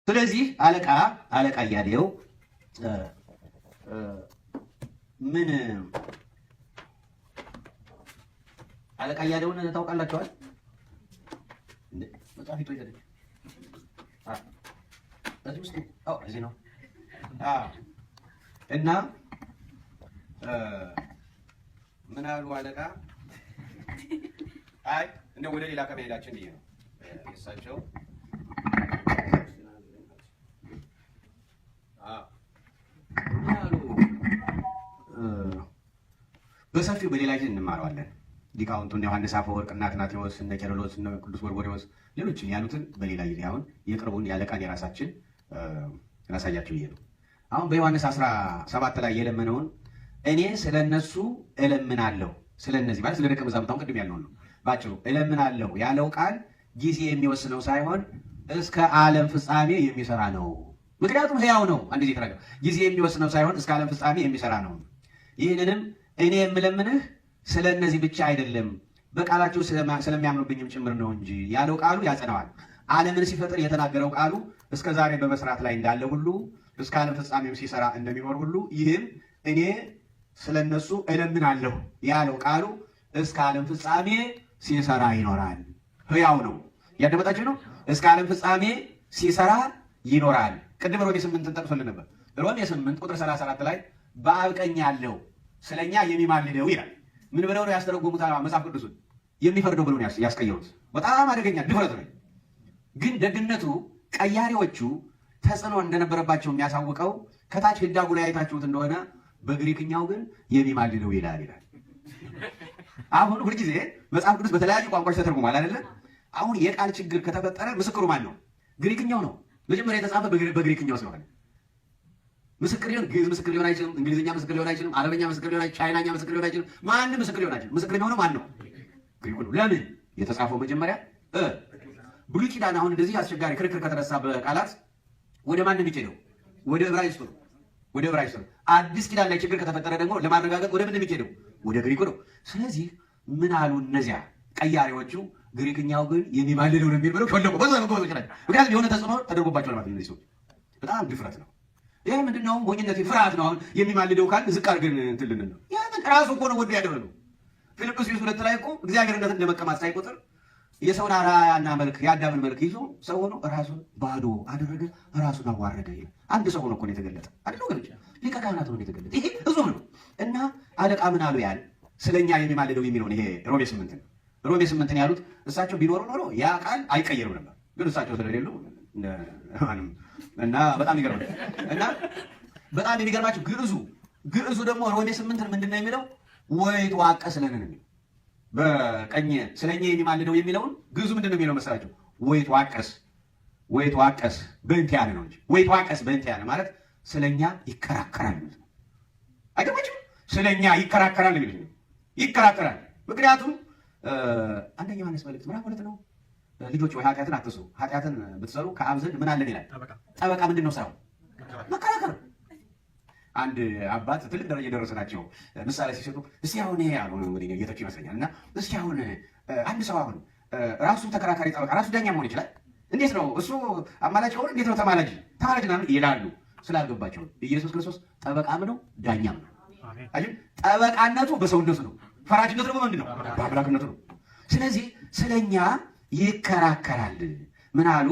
ስለዚህ አለቃ እያሌው ምን አለቃ እያሌውን ታውቃላችኋል? መጽሐፍ ይቶ ይዘደች እዚህ ውስጥ እዚህ ነው እና ምን አሉ አለቃ? አይ እንደው ወደ ሌላ ከመሄዳችን ብዬ ነው እሳቸው በሰፊው በሌላ ጊዜ እንማረዋለን። ሊቃውንቱ እነ ዮሐንስ አፈወርቅ እና አትናቴዎስ እነ ቄርሎስ እነ ቅዱስ ጎርጎርዮስ ሌሎችም ያሉትን በሌላ ጊዜ አሁን የቅርቡን ያለቃን የራሳችን ራሳያቸው ይሄ ነው። አሁን በዮሐንስ 17 ላይ የለመነውን እኔ ስለነሱ እለምናለሁ፣ ስለነዚህ ማለት ስለ ደቀ መዛሙርቱ አሁን ቅድም ያልነው ነው። ባጭሩ እለምናለሁ ያለው ቃል ጊዜ የሚወስነው ሳይሆን እስከ ዓለም ፍጻሜ የሚሰራ ነው። ምክንያቱም ሕያው ነው። አንድ ጊዜ ተናገር። ጊዜ የሚወስነው ሳይሆን እስከ ዓለም ፍጻሜ የሚሰራ ነው። ይህንንም እኔ የምለምንህ ስለ እነዚህ ብቻ አይደለም በቃላቸው ስለሚያምኑብኝም ጭምር ነው እንጂ ያለው ቃሉ ያጸናዋል። ዓለምን ሲፈጥር የተናገረው ቃሉ እስከ ዛሬ በመስራት ላይ እንዳለ ሁሉ እስከ ዓለም ፍጻሜም ሲሰራ እንደሚኖር ሁሉ ይህም እኔ ስለ እነሱ እለምናለሁ ያለው ቃሉ እስከ ዓለም ፍጻሜ ሲሰራ ይኖራል። ሕያው ነው። ያደመጣችሁ ነው። እስከ ዓለም ፍጻሜ ሲሰራ ይኖራል። ቅድም ሮሜ 8 ጠቅሶልን ነበር። ሮሜ 8 ቁጥር 34 ላይ በአብ ቀኝ ያለው ስለኛ የሚማልደው ይላል። ምን ብለው ነው ያስተረጎሙት? መጽሐፍ ቅዱስን የሚፈርደው ብለው ነው ያስቀየሩት። በጣም አደገኛ ድፍረት ነው። ግን ደግነቱ ቀያሪዎቹ ተጽዕኖ እንደነበረባቸው የሚያሳውቀው ከታች ህዳጉ ላይ አይታችሁት እንደሆነ በግሪክኛው ግን የሚማልደው ይላል። አሁን ሁልጊዜ መጽሐፍ ቅዱስ በተለያዩ ቋንቋዎች ተተርጉሟል አይደለ? አሁን የቃል ችግር ከተፈጠረ ምስክሩ ማን ነው? ግሪክኛው ነው። መጀመሪያ የተጻፈ በግሪክኛው ስለሆነ ምስክር ሊሆን ግዕዝ ምስክር ሊሆን አይችልም። እንግሊዝኛ ምስክር ሊሆን አይችልም። አረበኛ ምስክር ሊሆን አይችልም። ቻይናኛ ምስክር ሊሆን አይችልም። ማንም ምስክር ሊሆን አይችልም። ምስክር የሚሆነው ማን ነው? ግሪኩ ነው። ለምን? የተጻፈው መጀመሪያ ብሉይ ኪዳን። አሁን እንደዚህ አስቸጋሪ ክርክር ከተነሳ በቃላት ወደ ማን የሚሄደው? ወደ ዕብራይስጡ ነው። ወደ ዕብራይስጡ ነው። አዲስ ኪዳን ላይ ችግር ከተፈጠረ ደግሞ ለማረጋገጥ ወደ ምን የሚሄደው? ወደ ግሪኩ ነው። ስለዚህ ምን አሉ እነዚያ ቀያሪዎቹ? ግሪክኛው ግን የሚማልደው ነው የሚል ብለው ሾለቁ። በዛ ነው ጎበዞች ናቸው። ምክንያቱም የሆነ ተጽዕኖ ተደርጎባቸዋል ማለት ነው። እነዚህ ሰዎች በጣም ድፍረት ነው። ይህ ምንድነው? ሞኝነት፣ ፍርሃት ነው። አሁን የሚማልደው ካል ዝቅ አድርገን እንትን ልንል ነው። ያንን ራሱ እኮ ነው ወዶ ያደረገው። ፊልጵስዩስ 2 ላይ እኮ እግዚአብሔርነት እንደመቀማት ሳይቆጥር የሰውን አርአያና መልክ የአዳምን መልክ ይዞ ሰው ሆኖ ራሱን ባዶ አደረገ፣ ራሱን አዋረደ ይላል። አንድ ሰው ሆኖ እኮ ነው የተገለጠ አይደል? ወገኖች ሊቀ ካህናት ሆኖ የተገለጠ ይሄ እዙም ነው። እና አለቃ ምን አሉ? ያል ስለኛ የሚማልደው የሚለውን ይሄ ሮሜ 8 ነው። ሮሜ 8 ያሉት እሳቸው ቢኖሩ ኖሮ ያ ቃል አይቀየርም ነበር። ግን እሳቸው ስለሌሉ እና በጣም ይገርማል። እና በጣም የሚገርማችሁ ግዕዙ ደግሞ ሮሜ 8 ምንድነው የሚለው? ወይ ተዋቀስ ለነን የሚለው በቀኝ ስለኛ የሚማልደው የሚለውን ግዕዙ ምንድነው የሚለው መሰላችሁ? ወይ ተዋቀስ በእንቲያነ ነው እንጂ ወይ ተዋቀስ በእንቲያነ ማለት ስለኛ ይከራከራል ማለት ነው። አይገባችሁም? ስለኛ ይከራከራል የሚል ይከራከራል። ምክንያቱም አንደኛ ዮሐንስ መልእክት ምዕራፍ 2 ነው። ልጆች ወይ ኃጢአትን አትስሩ፣ ኃጢአትን ብትሰሩ ከአብ ዘንድ ምን አለን ይላል። ጠበቃ ምንድን ነው ስራው? መከራከር። አንድ አባት ትልቅ ደረጃ የደረሰ ናቸው። ምሳሌ ሲሰጡ እስቲ አሁን ይሄ አሉ እንግዲህ ጌቶች ይመስለኛል። እና እስቲ አሁን አንድ ሰው አሁን ራሱ ተከራካሪ ጠበቃ ራሱ ዳኛ መሆን ይችላል? እንዴት ነው እሱ አማላጭ ሆነ? እንዴት ነው ተማላጅ ምናምን ይላሉ። ስላልገባቸው ኢየሱስ ክርስቶስ ጠበቃም ነው ዳኛም ነው። አይ ጠበቃነቱ በሰውነቱ ነው፣ ፈራጅነቱ ደግሞ ምንድን ነው? በአምላክነቱ ነው። ስለዚህ ስለኛ ይከራከራል። ምን አሉ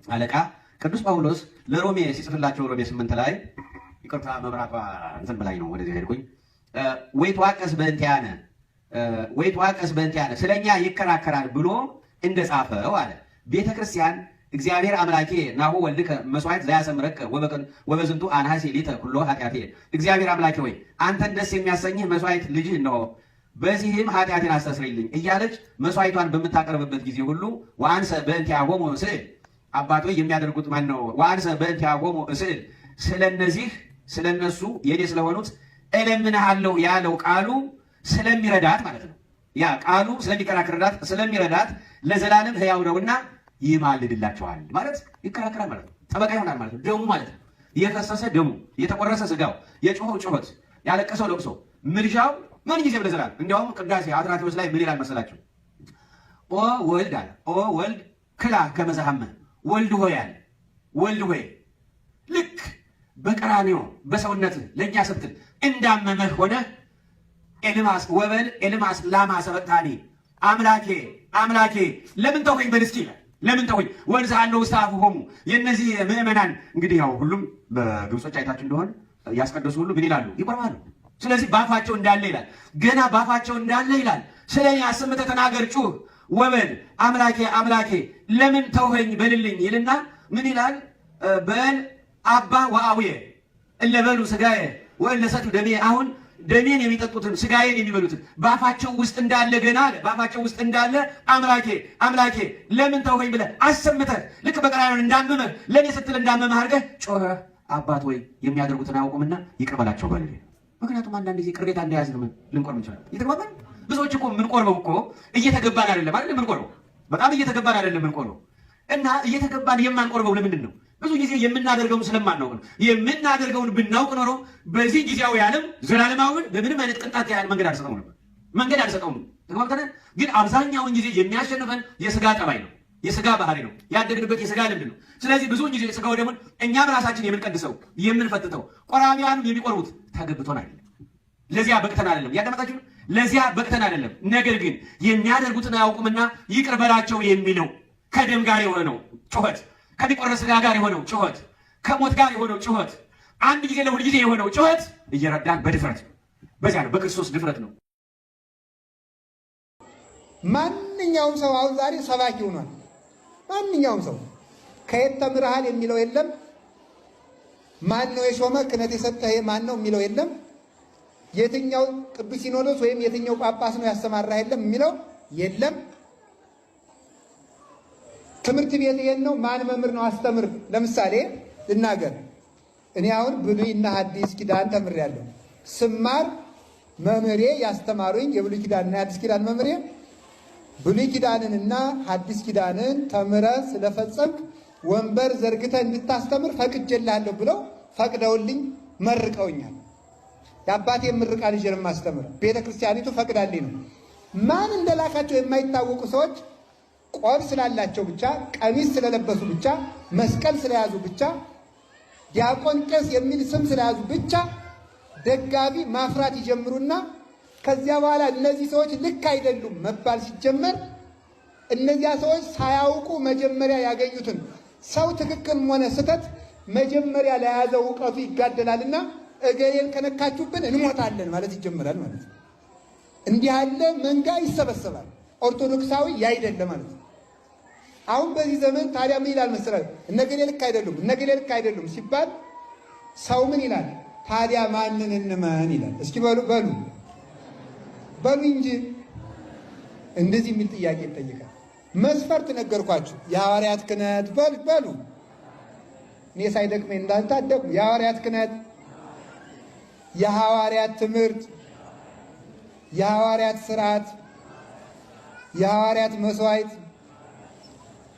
አለቃ? ቅዱስ ጳውሎስ ለሮሜ ሲጽፍላቸው ሮሜ 8 ላይ ይቅርታ መብራቷ እንትን በላይ ነው፣ ወደዚህ ሄድኩኝ። ወይ ተዋቀስ በእንቲአነ ስለኛ ይከራከራል ብሎ እንደጻፈው አለ። ቤተ ክርስቲያን እግዚአብሔር አምላኬ ናሁ ወልድከ መስዋዕት ዘያሰምረከ ወበዝንቱ አንሐሴ ሊተ ኩሎ ኃጢአቴ። እግዚአብሔር አምላኬ ሆይ አንተን ደስ የሚያሰኝህ መስዋዕት ልጅህ እነሆ፣ በዚህም ኃጢአቴን አስተስርይልኝ እያለች መስዋዕቷን በምታቀርብበት ጊዜ ሁሉ ወአንሰ በእንቲአሆሙ እስእል። አባቶች የሚያደርጉት ማን ነው? ወአንሰ በእንቲአሆሙ እስእል፣ ስለነሱ የኔ ስለሆኑት እለምንሃለሁ ያለው ቃሉ ስለሚረዳት ማለት ነው። ያ ቃሉ ስለሚከራከርላት ስለሚረዳት ለዘላለም ሕያው ነውና ይማልድላቸዋል ማለት ይከራከራል ማለት ነው። ጠበቃ ይሆናል ማለት ነው። ደሙ ማለት ነው። የፈሰሰ ደሙ፣ የተቆረሰ ስጋው፣ የጮኸው ጩኸት፣ ያለቀሰው ለቅሶ፣ ምልጃው ምን ጊዜ ለዘላለም። እንዲያውም ቅዳሴ አትናቴዎስ ላይ ምን ይላል መሰላችሁ? ኦ ወልድ አለ ኦ ወልድ ክላ ከመዛሃመ ወልድ ሆይ አለ ወልድ ሆይ ልክ በቀራንዮ በሰውነት ለእኛ ስትል እንዳመመህ ሆነ ኤልማስ ወበል ኤልማስ ላማ ሰበቅታኒ አምላኬ አምላኬ ለምን ተውኸኝ በል እስኪ ይላል። ለምን ተውኸኝ ወንዝ አለው ውስጥ አፉሆሙ የእነዚህ ምዕመናን እንግዲህ ያው ሁሉም በግብጾች አይታችሁ እንደሆነ ያስቀደሱ ሁሉ ምን ይላሉ? ይቆርባሉ። ስለዚህ ባፋቸው እንዳለ ይላል። ገና ባፋቸው እንዳለ ይላል ስለ እኔ አሰምተህ ተናገር ጩህ ወበል አምላኬ አምላኬ ለምን ተውኸኝ በልልኝ ይልና ምን ይላል? በል አባ ወአውየ እለ በሉ ሥጋዬ ወእለ ሰትዩ ደሜ አሁን ደሜን የሚጠጡትን ሥጋዬን የሚበሉትን ባፋቸው ውስጥ እንዳለ ገና አለ ባፋቸው ውስጥ እንዳለ አምላኬ አምላኬ ለምን ተውኸኝ ብለህ አሰምተህ ልክ በቀራንዮ እንዳመመህ ለእኔ ስትል እንዳመመህ አድርገህ ጮኸህ አባት ወይ የሚያደርጉትን አያውቁምና ይቅር በላቸው በል። ምክንያቱም አንዳንድ ጊዜ ቅሬታ እንዳያዝን ልንቆርብ እንችላለን። እየተግባባን ብዙዎች እኮ የምንቆርበው እኮ እየተገባን አይደለም አይደል? የምንቆርበው በጣም እየተገባን አይደለም የምንቆርበው። እና እየተገባን የማንቆርበው ለምንድን ነው? ብዙ ጊዜ የምናደርገውን ስለማናውቅ ነው። የምናደርገውን ብናውቅ ኖሮ በዚህ ጊዜያዊ ዓለም ዘላለማዊን በምንም አይነት ቅንጣት ያህል መንገድ አልሰጠውም ነበር። መንገድ አልሰጠውም። ተግባብተን ግን አብዛኛውን ጊዜ የሚያሸንፈን የስጋ ጠባይ ነው፣ የስጋ ባህሪ ነው፣ ያደግንበት የስጋ ልምድ ነው። ስለዚህ ብዙውን ጊዜ ስጋው ደግሞ እኛም ራሳችን የምንቀድሰው የምንፈትተው፣ ቆራቢያንም የሚቆርቡት ተገብቶን አይደለም፣ ለዚያ በቅተን አይደለም። ያዳመጣችሁ? ለዚያ በቅተን አይደለም። ነገር ግን የሚያደርጉትን አያውቁምና ይቅር በላቸው የሚለው ከደም ጋር የሆነው ጩኸት፣ ከሚቆረስ ስጋ ጋር የሆነው ጩኸት፣ ከሞት ጋር የሆነው ጩኸት፣ አንድ ጊዜ ለሁል ጊዜ የሆነው ጩኸት እየረዳን በድፍረት በዚያ ነው፣ በክርስቶስ ድፍረት ነው። ማንኛውም ሰው አሁን ዛሬ ሰባኪ ሆኗል። ማንኛውም ሰው ከየት ተምረሃል የሚለው የለም። ማን ነው የሾመ ክህነት የሰጠህ ማን ነው የሚለው የለም። የትኛው ቅዱስ ሲኖዶስ ወይም የትኛው ጳጳስ ነው ያሰማራህ የለም የሚለው የለም። ትምህርት ቤት ይሄን ነው ማን መምህር ነው አስተምር። ለምሳሌ ልናገር፣ እኔ አሁን ብሉይና ሐዲስ ኪዳን ተምሬያለሁ። ስማር መምህሬ ያስተማሩኝ የብሉይ ኪዳንና የሐዲስ ኪዳን መምህሬ ብሉይ ኪዳንንና ሐዲስ ኪዳንን ተምረህ ስለፈጸምክ ወንበር ዘርግተህ እንድታስተምር ፈቅጄልሃለሁ ብለው ፈቅደውልኝ መርቀውኛል። የአባቴ ምርቃት ልጅ የማስተምር ቤተ ክርስቲያኒቱ ፈቅዳልኝ ነው። ማን እንደላካቸው የማይታወቁ ሰዎች ቆብ ስላላቸው ብቻ፣ ቀሚስ ስለለበሱ ብቻ፣ መስቀል ስለያዙ ብቻ፣ ዲያቆን ቄስ የሚል ስም ስለያዙ ብቻ ደጋቢ ማፍራት ይጀምሩና ከዚያ በኋላ እነዚህ ሰዎች ልክ አይደሉም መባል ሲጀመር እነዚያ ሰዎች ሳያውቁ መጀመሪያ ያገኙትን ሰው ትክክል ሆነ ስተት መጀመሪያ ለያዘው እውቀቱ ይጋደላልና እገሌን ከነካችሁብን እንሞታለን ማለት ይጀምራል ማለት ነው። እንዲህ ያለ መንጋ ይሰበሰባል። ኦርቶዶክሳዊ ያይደለ ማለት ነው። አሁን በዚህ ዘመን ታዲያ ምን ይላል መሰላችሁ? እነገሌ ልክ አይደሉም፣ እነገሌ ልክ አይደሉም ሲባል ሰው ምን ይላል? ታዲያ ማንን እንመን ይላል። እስኪ በሉ በሉ በሉ እንጂ እንደዚህ የሚል ጥያቄ ይጠይቃል። መስፈርት ነገርኳችሁ። የሐዋርያት ክህነት በሉ እኔ ሳይደክመኝ እንዳልታደቁ የሐዋርያት ክህነት፣ የሐዋርያት ትምህርት፣ የሐዋርያት ስርዓት፣ የሐዋርያት መስዋዕት፣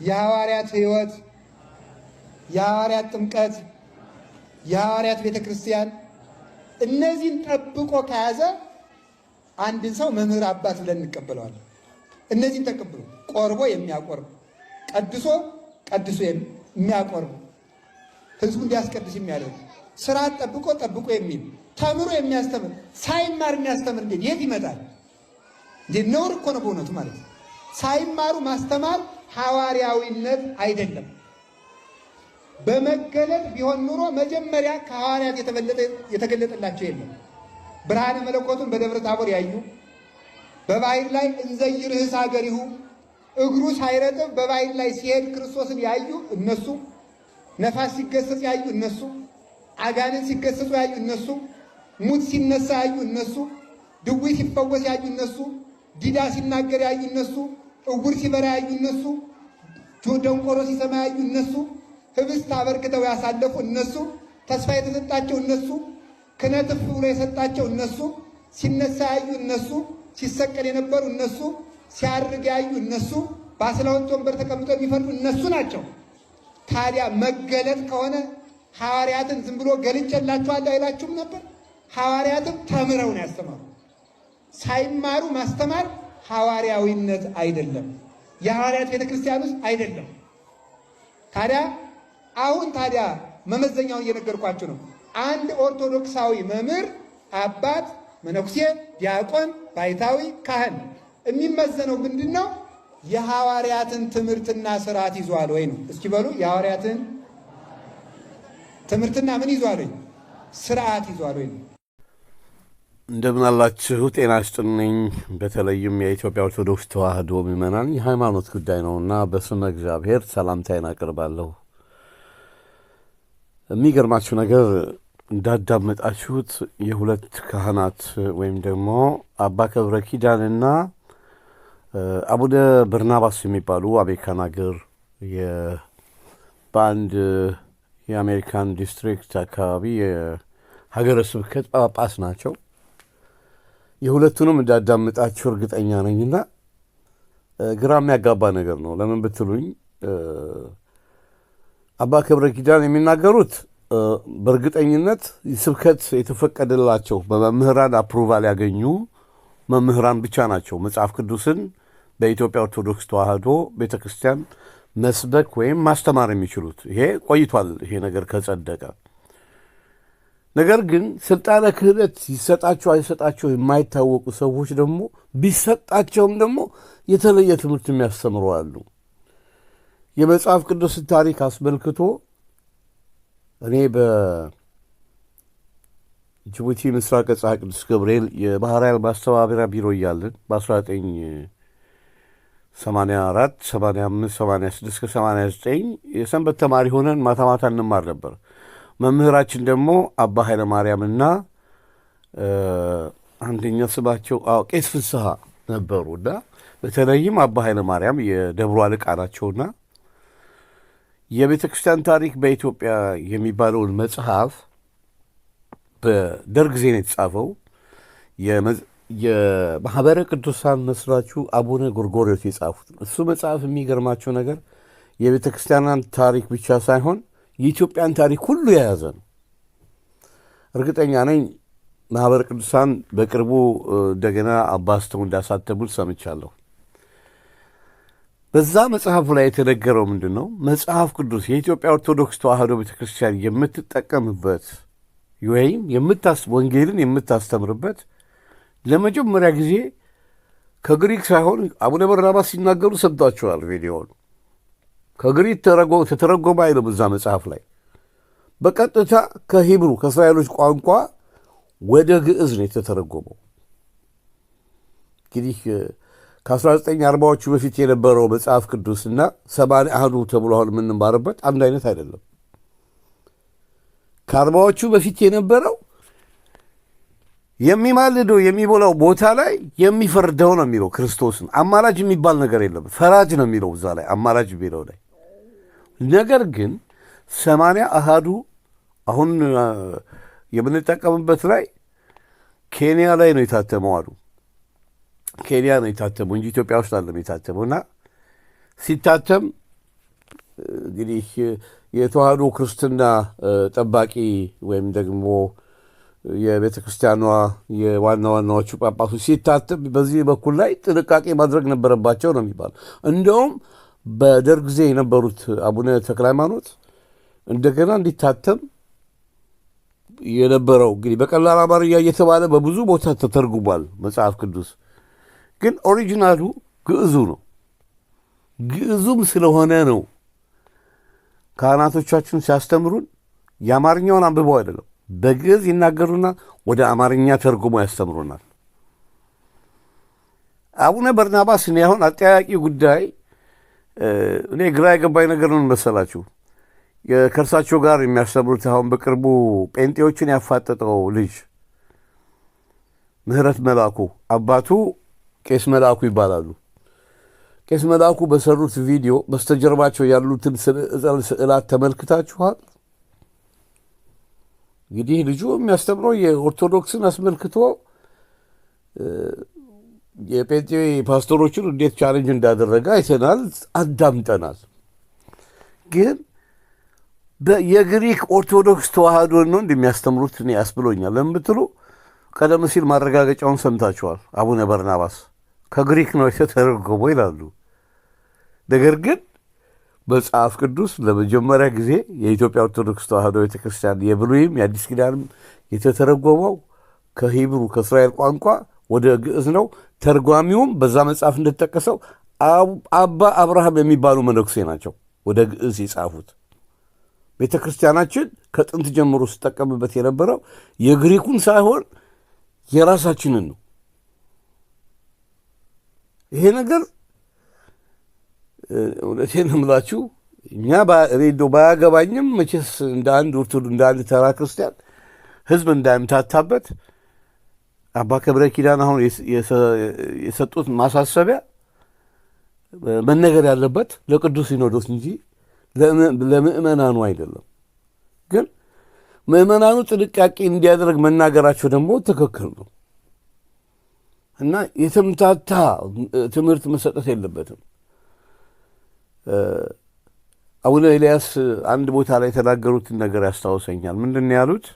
የሐዋርያት ሕይወት፣ የሐዋርያት ጥምቀት፣ የሐዋርያት ቤተ ክርስቲያን እነዚህን ጠብቆ ከያዘ አንድን ሰው መምህር አባት ብለን እንቀበለዋለን። እነዚህን ተቀብሎ ቆርቦ የሚያቆርብ ቀድሶ የሚያቆርብ ህዝቡ እንዲያስቀድስ የሚያደርግ ስርዓት ጠብቆ የሚል ተምሮ የሚያስተምር ሳይማር የሚያስተምር እንዴት የት ይመጣል? እንዴት ነውር እኮ ነው በእውነቱ ማለት ነው። ሳይማሩ ማስተማር ሐዋርያዊነት አይደለም። በመገለጥ ቢሆን ኑሮ መጀመሪያ ከሐዋርያት የተገለጠላቸው የለም። ብርሃነ መለኮቱን በደብረ ታቦር ያዩ፣ በባሕር ላይ እንዘይርህስ ሀገሪሁ እግሩ ሳይረጥብ በባሕር ላይ ሲሄድ ክርስቶስን ያዩ እነሱ፣ ነፋስ ሲገሰጽ ያዩ እነሱ፣ አጋንንት ሲገሰጹ ያዩ እነሱ፣ ሙት ሲነሳ ያዩ እነሱ፣ ድውይ ሲፈወስ ያዩ እነሱ፣ ዲዳ ሲናገር ያዩ እነሱ፣ እውር ሲበራ ያዩ እነሱ፣ ደንቆሮ ሲሰማ ያዩ እነሱ፣ ህብስት አበርክተው ያሳለፉ እነሱ፣ ተስፋ የተሰጣቸው እነሱ፣ ክህነት እፍ ብሎ የሰጣቸው እነሱ፣ ሲነሳ ያዩ እነሱ፣ ሲሰቀል የነበሩ እነሱ፣ ሲያርግ ያዩ እነሱ፣ በ12 ወንበር ተቀምጠው የሚፈርዱ እነሱ ናቸው። ታዲያ መገለጥ ከሆነ ሐዋርያትን ዝም ብሎ ገልጬላችኋለሁ አይላችሁም ነበር? ሐዋርያትም ተምረው ነው ያስተማሩ። ሳይማሩ ማስተማር ሐዋርያዊነት አይደለም፣ የሐዋርያት ቤተ ክርስቲያን ውስጥ አይደለም። ታዲያ አሁን ታዲያ መመዘኛውን እየነገርኳችሁ ነው። አንድ ኦርቶዶክሳዊ መምህር አባት፣ መነኩሴ፣ ዲያቆን፣ ባይታዊ፣ ካህን የሚመዘነው ምንድን ነው? የሐዋርያትን ትምህርትና ስርዓት ይዟል ወይ ነው። እስኪ በሉ የሐዋርያትን ትምህርትና ምን ይዟል ወይ? ስርዓት ይዟል ወይ ነው። እንደምን አላችሁ? ጤና ይስጥልኝ። በተለይም የኢትዮጵያ ኦርቶዶክስ ተዋሕዶ ምዕመናን የሃይማኖት ጉዳይ ነውና በስመ እግዚአብሔር ሰላምታዬን አቀርባለሁ። የሚገርማችሁ ነገር እንዳዳመጣችሁት የሁለት ካህናት ወይም ደግሞ አባ ገብረ ኪዳንና አቡነ በርናባስ የሚባሉ አሜሪካን ሀገር በአንድ የአሜሪካን ዲስትሪክት አካባቢ የሀገረ ስብከት ጳጳስ ናቸው። የሁለቱንም እንዳዳምጣችሁ እርግጠኛ ነኝና ግራ የሚያጋባ ነገር ነው። ለምን ብትሉኝ አባ ገብረ ኪዳን የሚናገሩት በእርግጠኝነት ስብከት የተፈቀደላቸው በመምህራን አፕሩቫል ያገኙ መምህራን ብቻ ናቸው መጽሐፍ ቅዱስን በኢትዮጵያ ኦርቶዶክስ ተዋሕዶ ቤተ ክርስቲያን መስበክ ወይም ማስተማር የሚችሉት። ይሄ ቆይቷል፣ ይሄ ነገር ከጸደቀ። ነገር ግን ስልጣነ ክህነት ይሰጣቸው አይሰጣቸው የማይታወቁ ሰዎች ደግሞ ቢሰጣቸውም ደግሞ የተለየ ትምህርት የሚያስተምሩ አሉ። የመጽሐፍ ቅዱስን ታሪክ አስመልክቶ እኔ በጅቡቲ ምስራቅ ፀሐይ ቅዱስ ገብርኤል የባሕር ኃይል ማስተባበሪያ ቢሮ እያለን በ1984 85 86 89 የሰንበት ተማሪ ሆነን ማታ ማታ እንማር ነበር። መምህራችን ደግሞ አባ ኃይለ ማርያምና አንደኛ ስማቸው ቄስ ፍስሐ ነበሩና በተለይም አባ ኃይለ ማርያም የደብሩ አለቃ ናቸውና የቤተ ክርስቲያን ታሪክ በኢትዮጵያ የሚባለውን መጽሐፍ በደርግ ጊዜ ነው የተጻፈው። የማኅበረ ቅዱሳን መስራቹ አቡነ ጎርጎርዮስ የጻፉት እሱ መጽሐፍ የሚገርማቸው ነገር የቤተ ክርስቲያናን ታሪክ ብቻ ሳይሆን የኢትዮጵያን ታሪክ ሁሉ የያዘ ነው። እርግጠኛ ነኝ ማኅበረ ቅዱሳን በቅርቡ እንደገና አባስተው እንዳሳተሙት ሰምቻለሁ። በዛ መጽሐፉ ላይ የተነገረው ምንድን ነው? መጽሐፍ ቅዱስ የኢትዮጵያ ኦርቶዶክስ ተዋሕዶ ቤተ ክርስቲያን የምትጠቀምበት ወይም ወንጌልን የምታስተምርበት ለመጀመሪያ ጊዜ ከግሪክ ሳይሆን አቡነ በርናባስ ሲናገሩ ሰምታችኋል ቪዲዮውን። ከግሪክ ተተረጎመ አይልም እዛ መጽሐፍ ላይ በቀጥታ ከሂብሩ ከእስራኤሎች ቋንቋ ወደ ግዕዝ ነው የተተረጎመው። እንግዲህ ከ1940ዎቹ በፊት የነበረው መጽሐፍ ቅዱስና 80 አሐዱ ተብሎ አሁን የምንማርበት አንድ አይነት አይደለም። ከ40ዎቹ በፊት የነበረው የሚማልደው የሚሞላው ቦታ ላይ የሚፈርደው ነው የሚለው ክርስቶስን። አማላጅ የሚባል ነገር የለም፣ ፈራጅ ነው የሚለው እዛ ላይ አማላጅ የሚለው ላይ። ነገር ግን 80 አሐዱ አሁን የምንጠቀምበት ላይ ኬንያ ላይ ነው የታተመው አሉ። ኬንያ ነው የታተመው እንጂ ኢትዮጵያ ውስጥ አለም የታተመው። እና ሲታተም እንግዲህ የተዋሕዶ ክርስትና ጠባቂ ወይም ደግሞ የቤተ ክርስቲያኗ የዋና ዋናዎቹ ጳጳሶች ሲታተም በዚህ በኩል ላይ ጥንቃቄ ማድረግ ነበረባቸው ነው የሚባለው። እንደውም በደርግ ጊዜ የነበሩት አቡነ ተክለ ሃይማኖት እንደገና እንዲታተም የነበረው እንግዲህ በቀላል አማርኛ እየተባለ በብዙ ቦታ ተተርጉሟል መጽሐፍ ቅዱስ። ግን ኦሪጂናሉ ግዕዙ ነው። ግዕዙም ስለሆነ ነው ካህናቶቻችን ሲያስተምሩን የአማርኛውን አንብበው አይደለም፣ በግዕዝ ይናገሩና ወደ አማርኛ ተርጉሞ ያስተምሩናል። አቡነ በርናባስ እኔ አሁን አጠያቂ ጉዳይ እኔ ግራ የገባኝ ነገር ነው መሰላችሁ። ከእርሳቸው ጋር የሚያስተምሩት አሁን በቅርቡ ጴንጤዎችን ያፋጠጠው ልጅ ምህረት መላኩ አባቱ ቄስ መላኩ ይባላሉ። ቄስ መላኩ በሰሩት ቪዲዮ በስተጀርባቸው ያሉትን ስዕላት ተመልክታችኋል። እንግዲህ ልጁ የሚያስተምረው የኦርቶዶክስን አስመልክቶ የጴንጤ ፓስተሮችን እንዴት ቻሌንጅ እንዳደረገ አይተናል፣ አዳምጠናል። ግን የግሪክ ኦርቶዶክስ ተዋሕዶን ነው እንደሚያስተምሩት እኔ ያስብሎኛል። ለምን ብትሉ ቀደም ሲል ማረጋገጫውን ሰምታችኋል። አቡነ በርናባስ ከግሪክ ነው የተተረጎመው ይላሉ። ነገር ግን መጽሐፍ ቅዱስ ለመጀመሪያ ጊዜ የኢትዮጵያ ኦርቶዶክስ ተዋሕዶ ቤተክርስቲያን የብሉይም የአዲስ ኪዳንም የተተረጎመው ከሂብሩ ከእስራኤል ቋንቋ ወደ ግዕዝ ነው። ተርጓሚውም በዛ መጽሐፍ እንደተጠቀሰው አባ አብርሃም የሚባሉ መነኩሴ ናቸው ወደ ግዕዝ የጻፉት። ቤተ ክርስቲያናችን ከጥንት ጀምሮ ስጠቀምበት የነበረው የግሪኩን ሳይሆን የራሳችንን ነው። ይሄ ነገር እውነቴን እምላችሁ እኛ ሬዲዮ ባያገባኝም መቼስ እንደ አንድ ተራ ክርስቲያን ሕዝብ እንዳይምታታበት አባ ገብረ ኪዳን አሁን የሰጡት ማሳሰቢያ መነገር ያለበት ለቅዱስ ሲኖዶስ እንጂ ለምእመናኑ አይደለም። ግን ምእመናኑ ጥንቃቄ እንዲያደርግ መናገራቸው ደግሞ ትክክል ነው እና የተምታታ ትምህርት መሰጠት የለበትም። አቡነ ኤልያስ አንድ ቦታ ላይ የተናገሩትን ነገር ያስታውሰኛል። ምንድን ነው ያሉት?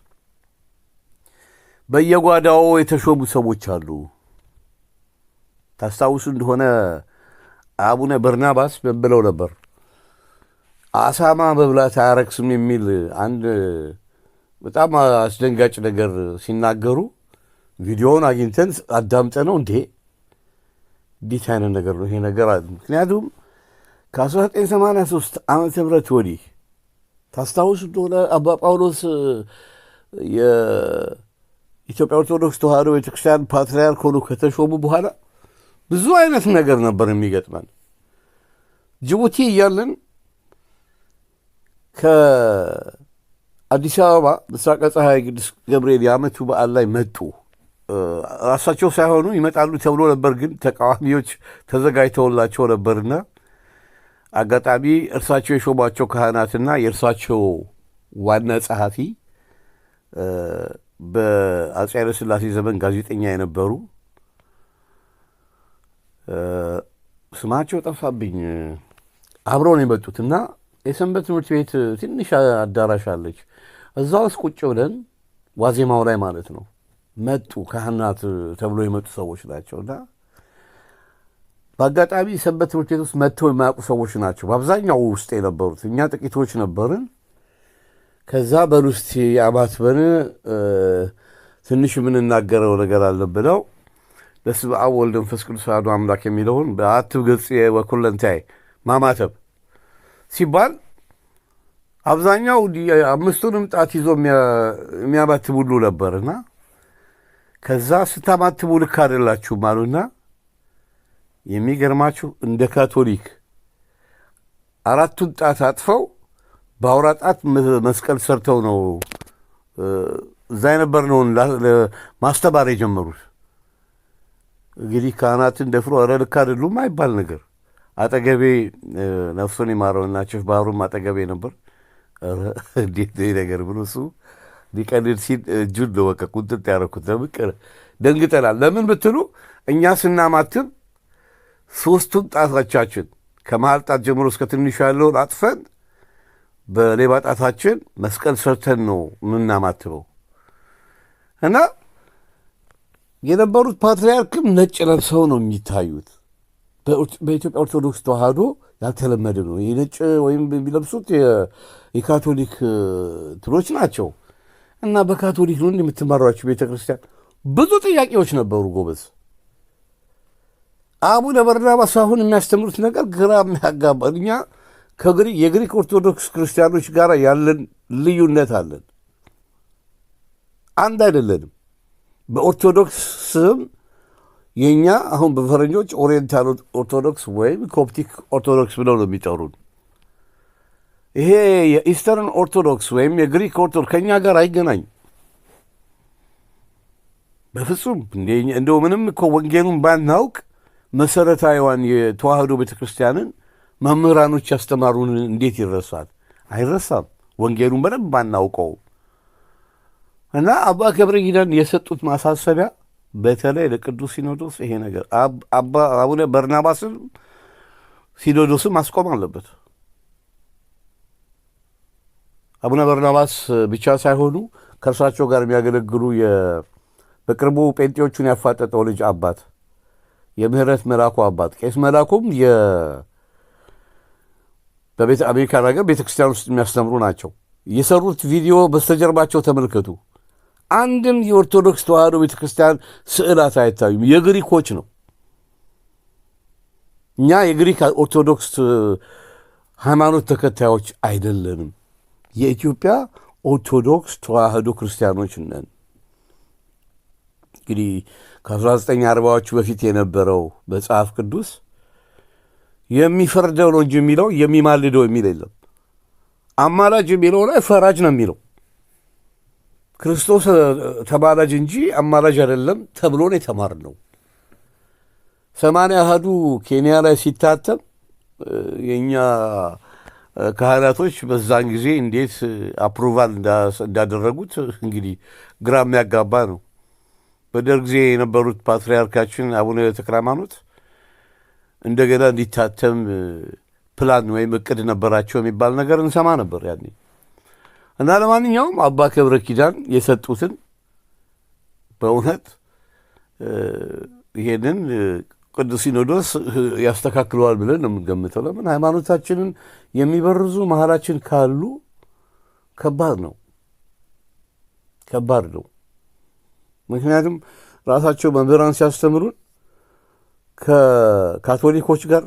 በየጓዳው የተሾሙ ሰዎች አሉ። ታስታውሱ እንደሆነ አቡነ በርናባስ ብለው ነበር አሳማ መብላት አያረክስም የሚል አንድ በጣም አስደንጋጭ ነገር ሲናገሩ ቪዲዮውን አግኝተን አዳምጠ ነው እንዲህ አይነት ነገር ነው ይሄ ነገር። ምክንያቱም ከ1983 ዓመተ ምህረት ወዲህ ታስታውሱ እንደሆነ አባ ጳውሎስ የኢትዮጵያ ኦርቶዶክስ ተዋሕዶ ቤተክርስቲያን ፓትርያርክ ሆኖ ከተሾሙ በኋላ ብዙ አይነት ነገር ነበር የሚገጥመን። ጅቡቲ እያለን ከአዲስ አበባ ምስራቀ ፀሐይ ቅዱስ ገብርኤል የዓመቱ በዓል ላይ መጡ። ራሳቸው ሳይሆኑ ይመጣሉ ተብሎ ነበር፣ ግን ተቃዋሚዎች ተዘጋጅተውላቸው ነበርና አጋጣሚ እርሳቸው የሾሟቸው ካህናትና የእርሳቸው ዋና ጸሐፊ በአፄ ኃይለ ሥላሴ ዘመን ጋዜጠኛ የነበሩ ስማቸው ጠፋብኝ፣ አብረው ነው የመጡትና የሰንበት ትምህርት ቤት ትንሽ አዳራሽ አለች። እዛ ውስጥ ቁጭ ብለን ዋዜማው ላይ ማለት ነው መጡ። ካህናት ተብሎ የመጡ ሰዎች ናቸውና በአጋጣሚ ሰንበት ትምህርት ቤት ውስጥ መጥተው የማያውቁ ሰዎች ናቸው በአብዛኛው ውስጥ የነበሩት። እኛ ጥቂቶች ነበርን። ከዛ በሉስቲ አማትበን ትንሽ የምንናገረው ነገር አለ ብለው በስመ አብ ወወልድ ወመንፈስ ቅዱስ አሐዱ አምላክ የሚለውን በአትብ ገጽ ወኩለንታይ ማማተብ ሲባል አብዛኛው አምስቱንም ጣት ይዞ የሚያማትብ ሁሉ ነበርና ከዛ ስታማትቡ ልክ አይደላችሁም አሉና የሚገርማችሁ እንደ ካቶሊክ አራቱን ጣት አጥፈው በአውራ ጣት መስቀል ሰርተው ነው እዛ የነበርነውን ማስተባር የጀመሩት። እንግዲህ ካህናትን ደፍሮ ኧረ ልክ አይደሉም አይባል ነገር። አጠገቤ ነፍሱን ይማረውና ቸፍ ባህሩም አጠገቤ ነበር። እንዴት ነገር ብሎ እሱ ሊቀልድ ሲል እጁን ለወቀ ቁንጥጥ ያደረኩት ለምቅር ደንግጠናል። ለምን ብትሉ እኛ ስናማትብ ሶስቱን ጣቶቻችን ከመሃል ጣት ጀምሮ እስከ ትንሹ ያለውን አጥፈን በሌባ ጣታችን መስቀል ሰርተን ነው የምናማትበው እና የነበሩት ፓትርያርክም ነጭ ለብሰው ነው የሚታዩት። በኢትዮጵያ ኦርቶዶክስ ተዋሕዶ ያልተለመደ ነው። የነጭ ወይም የሚለብሱት የካቶሊክ ትሎች ናቸው እና በካቶሊክ ነው የምትመራቸው ቤተ ክርስቲያን። ብዙ ጥያቄዎች ነበሩ ጎበዝ። አቡነ በርናባስ አሁን የሚያስተምሩት ነገር ግራ የሚያጋባ። እኛ የግሪክ ኦርቶዶክስ ክርስቲያኖች ጋር ያለን ልዩነት አለን፣ አንድ አይደለንም። በኦርቶዶክስ ስም የእኛ አሁን በፈረንጆች ኦሪየንታል ኦርቶዶክስ ወይም ኮፕቲክ ኦርቶዶክስ ብለው ነው የሚጠሩን። ይሄ የኢስተርን ኦርቶዶክስ ወይም የግሪክ ኦርቶዶክስ ከእኛ ጋር አይገናኝ በፍጹም። እንደው ምንም እኮ ወንጌሉን ባናውቅ መሰረታዊዋን የተዋህዶ ቤተ ክርስቲያንን መምህራኖች ያስተማሩን እንዴት ይረሳል? አይረሳም። ወንጌሉን በደንብ ባናውቀው እና አባ ገብረ ኪዳን የሰጡት ማሳሰቢያ በተለይ ለቅዱስ ሲኖዶስ ይሄ ነገር አቡነ በርናባስን ሲኖዶስም ማስቆም አለበት። አቡነ በርናባስ ብቻ ሳይሆኑ ከእርሳቸው ጋር የሚያገለግሉ በቅርቡ ጴንጤዎቹን ያፋጠጠው ልጅ አባት የምህረት መላኩ አባት ቄስ መላኩም አሜሪካን ሀገር ቤተክርስቲያን ውስጥ የሚያስተምሩ ናቸው። የሰሩት ቪዲዮ በስተጀርባቸው ተመልከቱ። አንድም የኦርቶዶክስ ተዋሕዶ ቤተክርስቲያን ስዕላት አይታዩም። የግሪኮች ነው። እኛ የግሪክ ኦርቶዶክስ ሃይማኖት ተከታዮች አይደለንም። የኢትዮጵያ ኦርቶዶክስ ተዋሕዶ ክርስቲያኖች ነን። እንግዲህ ከ1940ዎቹ በፊት የነበረው መጽሐፍ ቅዱስ የሚፈርደው ነው እንጂ የሚለው የሚማልደው የሚል የለም። አማላጅ የሚለው ላይ ፈራጅ ነው የሚለው። ክርስቶስ ተማላጅ እንጂ አማላጅ አይደለም ተብሎ ነው የተማርነው። 80 ኬንያ ላይ ሲታተም የእኛ ካህናቶች በዛን ጊዜ እንዴት አፕሩቫል እንዳደረጉት እንግዲህ ግራ የሚያጋባ ነው። በደርግ ጊዜ የነበሩት ፓትርያርካችን አቡነ ተክለ ሃይማኖት እንደገና እንዲታተም ፕላን ወይም እቅድ ነበራቸው የሚባል ነገር እንሰማ ነበር ያኔ። እና ለማንኛውም አባ ገብረ ኪዳን የሰጡትን በእውነት ይሄንን ቅዱስ ሲኖዶስ ያስተካክለዋል ብለን ነው የምንገምተው። ለምን ሃይማኖታችንን የሚበርዙ መሀላችን ካሉ ከባድ ነው። ምክንያቱም ራሳቸው መምህራን ሲያስተምሩን ከካቶሊኮች ጋር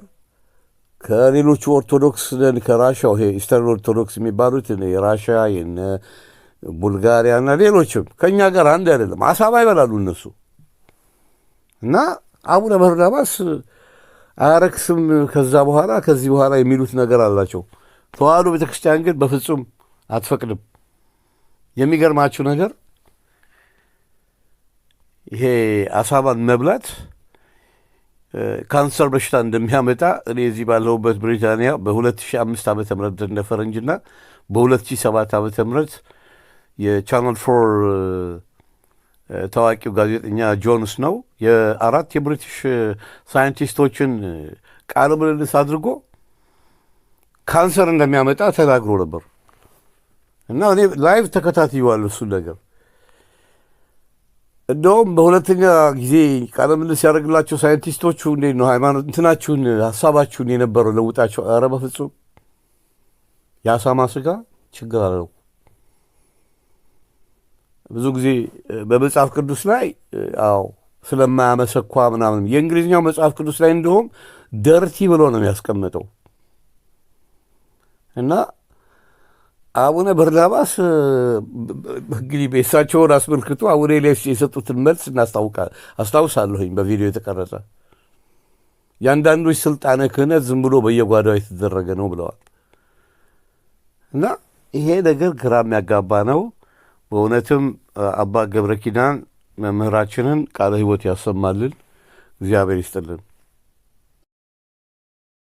ከሌሎቹ ኦርቶዶክስ ነን ከራሻው ይሄ ኢስተርን ኦርቶዶክስ የሚባሉት የራሻ የነ ቡልጋሪያ እና ሌሎችም ከእኛ ጋር አንድ አይደለም። አሳባ ይበላሉ እነሱ እና አቡነ በርናባስ አያረክስም ከዚህ በኋላ የሚሉት ነገር አላቸው። ተዋሕዶ ቤተክርስቲያን ግን በፍጹም አትፈቅድም። የሚገርማችሁ ነገር ይሄ አሳባን መብላት ካንሰር በሽታ እንደሚያመጣ እኔ እዚህ ባለሁበት ብሪታንያ በ2005 ዓመተ ምህረት እንደ ፈረንጅና በ2007 ዓመተ ምህረት የቻናል 4 ታዋቂው ጋዜጠኛ ጆን ስኖው የ4 የብሪቲሽ ሳይንቲስቶችን ቃለ ምልልስ አድርጎ ካንሰር እንደሚያመጣ ተናግሮ ነበር እና እኔ ላይቭ ተከታትየዋለሁ እሱን ነገር። እንደውም በሁለተኛ ጊዜ ቃለ ምልልስ ያደርግላቸው ሳይንቲስቶቹ እንዴት ነው ሃይማኖት እንትናችሁን ሀሳባችሁን የነበረው ለውጣቸው? ኧረ በፍጹም የአሳማ ስጋ ችግር አለው። ብዙ ጊዜ በመጽሐፍ ቅዱስ ላይ ስለማያመሰኳ ምናምን የእንግሊዝኛው መጽሐፍ ቅዱስ ላይ እንደውም ደርቲ ብሎ ነው የሚያስቀምጠው እና አቡነ በርናባስ እንግዲህ ቤተሰባቸውን አስመልክቶ አቡነ ኤልያስ የሰጡትን መልስ አስታውሳለሁኝ በቪዲዮ የተቀረጸ። የአንዳንዶች ስልጣነ ክህነት ዝም ብሎ በየጓዳው የተደረገ ነው ብለዋል እና ይሄ ነገር ግራ የሚያጋባ ነው። በእውነትም አባ ገብረ ኪዳን መምህራችንን ቃለ ሕይወት ያሰማልን፣ እግዚአብሔር ይስጥልን።